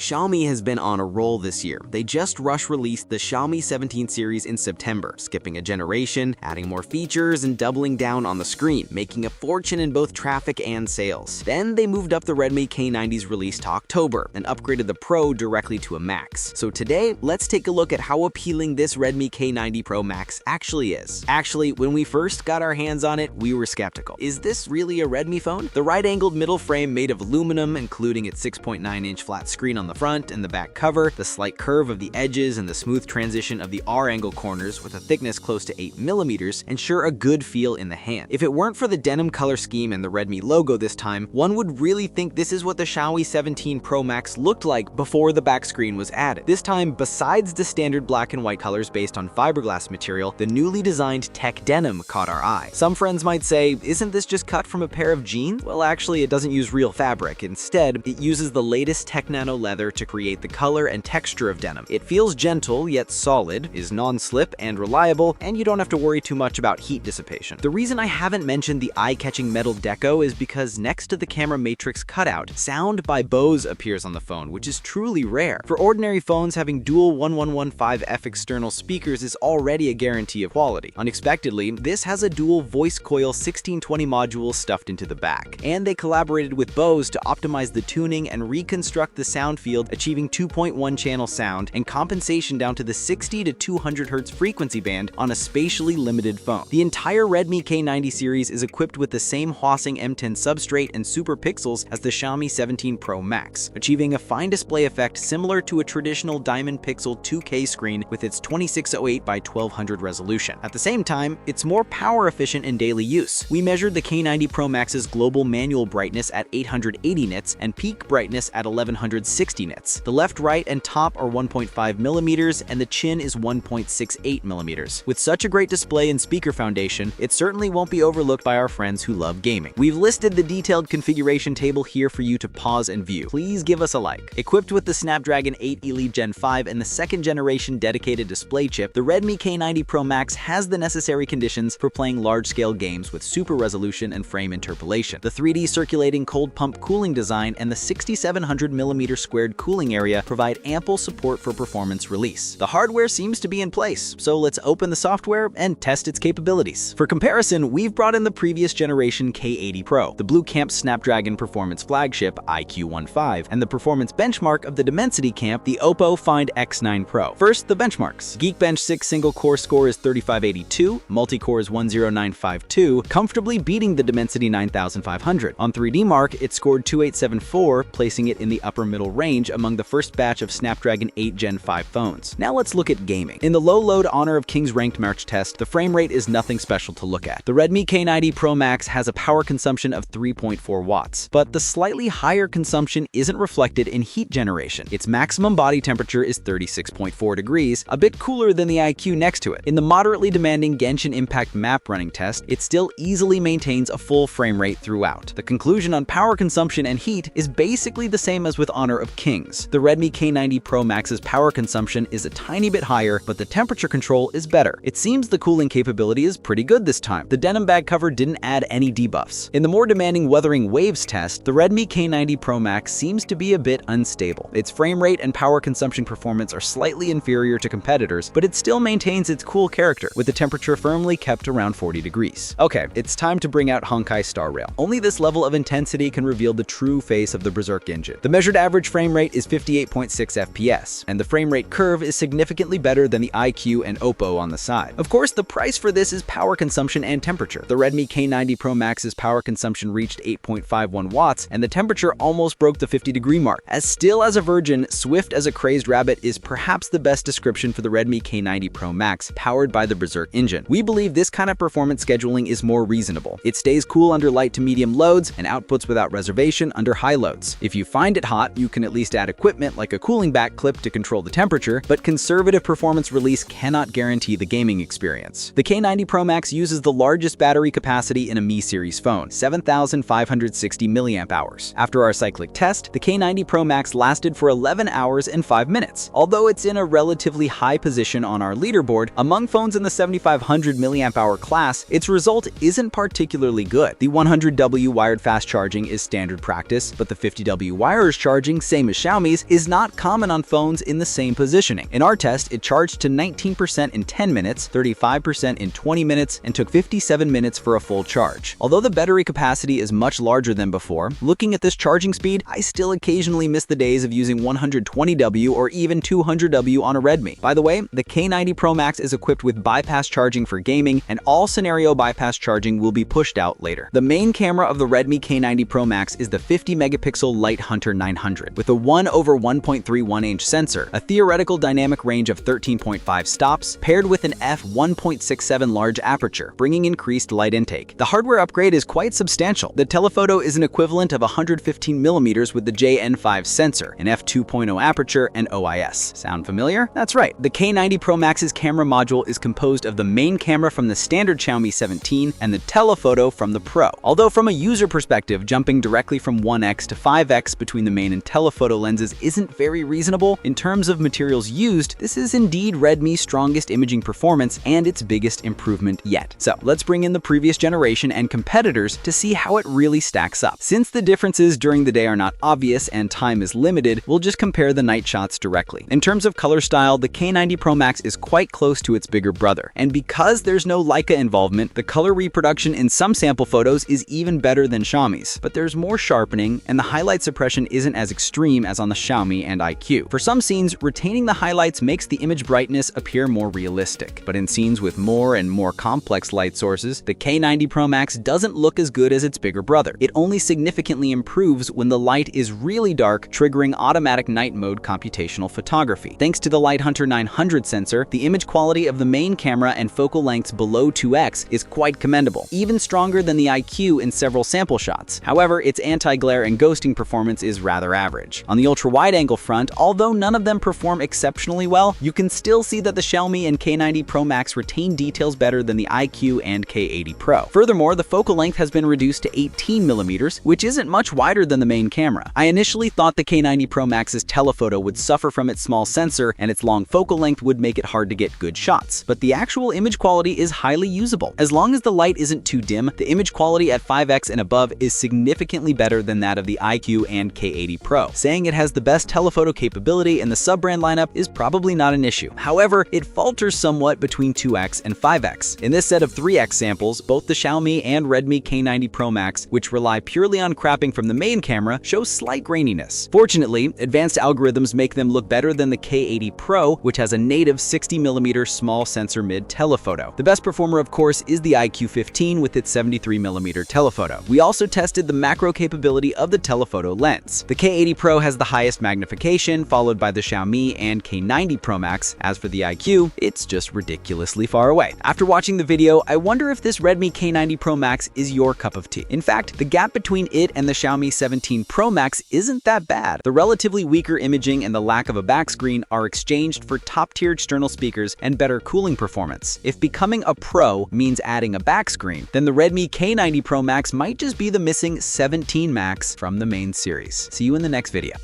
Xiaomi has been on a roll this year. They just rush-released the Xiaomi 17 series in September, skipping a generation, adding more features, and doubling down on the screen, making a fortune in both traffic and sales. Then they moved up the Redmi K90's release to October and upgraded the Pro directly to a Max. So today, let's take a look at how appealing this Redmi K90 Pro Max actually is. Actually, when we first got our hands on it, we were skeptical. Is this really a Redmi phone? The right-angled middle frame made of aluminum, including its 6.9-inch flat screen on the front and the back cover, the slight curve of the edges and the smooth transition of the R-angle corners with a thickness close to 8mm ensure a good feel in the hand. If it weren't for the denim color scheme and the Redmi logo this time, one would really think this is what the Xiaomi 17 Pro Max looked like before the back screen was added. This time, besides the standard black and white colors based on fiberglass material, the newly designed tech denim caught our eye. Some friends might say, isn't this just cut from a pair of jeans? Well, actually, it doesn't use real fabric. Instead, it uses the latest tech nano leather to create the color and texture of denim. It feels gentle yet solid, is non-slip and reliable, and you don't have to worry too much about heat dissipation. The reason I haven't mentioned the eye-catching metal deco is because next to the camera matrix cutout, sound by Bose appears on the phone, which is truly rare. For ordinary phones, having dual 1115F external speakers is already a guarantee of quality. Unexpectedly, this has a dual voice coil 1620 module stuffed into the back, and they collaborated with Bose to optimize the tuning and reconstruct the sound field, achieving 2.1 channel sound and compensation down to the 60 to 200 Hz frequency band on a spatially limited phone. The entire Redmi K90 series is equipped with the same Hwaseng M10 substrate and super pixels as the Xiaomi 17 Pro Max, achieving a fine display effect similar to a traditional Diamond Pixel 2K screen with its 2608 by 1200 resolution. At the same time, it's more power efficient in daily use. We measured the K90 Pro Max's global manual brightness at 880 nits and peak brightness at 1160 nits. The left, right, and top are 1.5mm and the chin is 1.68mm. With such a great display and speaker foundation, it certainly won't be overlooked by our friends who love gaming. We've listed the detailed configuration table here for you to pause and view. Please give us a like. Equipped with the Snapdragon 8 Elite Gen 5 and the second generation dedicated display chip, the Redmi K90 Pro Max has the necessary conditions for playing large-scale games with super resolution and frame interpolation. The 3D circulating cold pump cooling design and the 6700mm squared cooling area provide ample support for performance release. The hardware seems to be in place, so let's open the software and test its capabilities. For comparison, we've brought in the previous generation K80 Pro, the Blue Camp Snapdragon performance flagship iQ15, and the performance benchmark of the Dimensity camp, the Oppo Find X9 Pro. First, the benchmarks. Geekbench 6 single-core score is 3582, multi-core is 10952, comfortably beating the Dimensity 9500. On 3D Mark, it scored 2874, placing it in the upper middle range among the first batch of Snapdragon 8 Gen 5 phones. Now let's look at gaming. In the low-load Honor of Kings ranked March test, the frame rate is nothing special to look at. The Redmi K90 Pro Max has a power consumption of 3.4 watts, but the slightly higher consumption isn't reflected in heat generation. Its maximum body temperature is 36.4 degrees, a bit cooler than the iQ next to it. In the moderately demanding Genshin Impact map running test, it still easily maintains a full frame rate throughout. The conclusion on power consumption and heat is basically the same as with Honor of Kings. The Redmi K90 Pro Max's power consumption is a tiny bit higher, but the temperature control is better. It seems the cooling capability is pretty good this time. The denim bag cover didn't add any debuffs. In the more demanding Wuthering Waves test, the Redmi K90 Pro Max seems to be a bit unstable. Its frame rate and power consumption performance are slightly inferior to competitors, but it still maintains its cool character, with the temperature firmly kept around 40 degrees. Okay, it's time to bring out Honkai Star Rail. Only this level of intensity can reveal the true face of the Berserk engine. The measured average frame rate is 58.6 FPS, and the frame rate curve is significantly better than the iQ and Oppo on the side. Of course, the price for this is power consumption and temperature. The Redmi K90 Pro Max's power consumption reached 8.51 watts, and the temperature almost broke the 50-degree mark. As still as a virgin, swift as a crazed rabbit is perhaps the best description for the Redmi K90 Pro Max, powered by the Berserk engine. We believe this kind of performance scheduling is more reasonable. It stays cool under light to medium loads and outputs without reservation under high loads. If you find it hot, you can at least add equipment like a cooling back clip to control the temperature, but conservative performance release cannot guarantee the gaming experience. The K90 Pro Max uses the largest battery capacity in a Mi series phone, 7,560 mAh. After our cyclic test, the K90 Pro Max lasted for 11 hours and 5 minutes. Although it's in a relatively high position on our leaderboard, among phones in the 7,500 mAh class, its result isn't particularly good. The 100W wired fast charging is standard practice, but the 50W wireless charging, same as with Xiaomi's is not common on phones in the same positioning. In our test, it charged to 19% in 10 minutes, 35% in 20 minutes, and took 57 minutes for a full charge. Although the battery capacity is much larger than before, looking at this charging speed, I still occasionally miss the days of using 120W or even 200W on a Redmi. By the way, the K90 Pro Max is equipped with bypass charging for gaming, and all scenario bypass charging will be pushed out later. The main camera of the Redmi K90 Pro Max is the 50-megapixel Light Hunter 900 with a 1/1.31" sensor, a theoretical dynamic range of 13.5 stops, paired with an f1.67 large aperture, bringing increased light intake. The hardware upgrade is quite substantial. The telephoto is an equivalent of 115mm with the JN5 sensor, an f2.0 aperture, and OIS. Sound familiar? That's right. The K90 Pro Max's camera module is composed of the main camera from the standard Xiaomi 17 and the telephoto from the Pro. Although from a user perspective, jumping directly from 1x to 5x between the main and telephoto lenses isn't very reasonable, in terms of materials used, this is indeed Redmi's strongest imaging performance and its biggest improvement yet. So let's bring in the previous generation and competitors to see how it really stacks up. Since the differences during the day are not obvious and time is limited, we'll just compare the night shots directly. In terms of color style, the K90 Pro Max is quite close to its bigger brother. And because there's no Leica involvement, the color reproduction in some sample photos is even better than Xiaomi's. But there's more sharpening, and the highlight suppression isn't as extreme as on the Xiaomi and IQ. For some scenes, retaining the highlights makes the image brightness appear more realistic. But in scenes with more and more complex light sources, the K90 Pro Max doesn't look as good as its bigger brother. It only significantly improves when the light is really dark, triggering automatic night mode computational photography. Thanks to the Light Hunter 900 sensor, the image quality of the main camera and focal lengths below 2x is quite commendable, even stronger than the IQ in several sample shots. However, its anti-glare and ghosting performance is rather average. On the ultra-wide-angle front, although none of them perform exceptionally well, you can still see that the Xiaomi and K90 Pro Max retain details better than the IQ and K80 Pro. Furthermore, the focal length has been reduced to 18mm, which isn't much wider than the main camera. I initially thought the K90 Pro Max's telephoto would suffer from its small sensor and its long focal length would make it hard to get good shots, but the actual image quality is highly usable. As long as the light isn't too dim, the image quality at 5x and above is significantly better than that of the IQ and K80 Pro. Saying it has the best telephoto capability in the sub-brand lineup is probably not an issue. However, it falters somewhat between 2x and 5x. In this set of 3x samples, both the Xiaomi and Redmi K90 Pro Max, which rely purely on cropping from the main camera, show slight graininess. Fortunately, advanced algorithms make them look better than the K80 Pro, which has a native 60mm small sensor mid telephoto. The best performer, of course, is the IQ-15 with its 73mm telephoto. We also tested the macro capability of the telephoto lens. The K80 Pro has the highest magnification, followed by the Xiaomi and K90 Pro Max. As for the IQ, it's just ridiculously far away. After watching the video, I wonder if this Redmi K90 Pro Max is your cup of tea. In fact, the gap between it and the Xiaomi 17 Pro Max isn't that bad. The relatively weaker imaging and the lack of a back screen are exchanged for top-tier external speakers and better cooling performance. If becoming a Pro means adding a back screen, then the Redmi K90 Pro Max might just be the missing 17 Max from the main series. See you in the next video.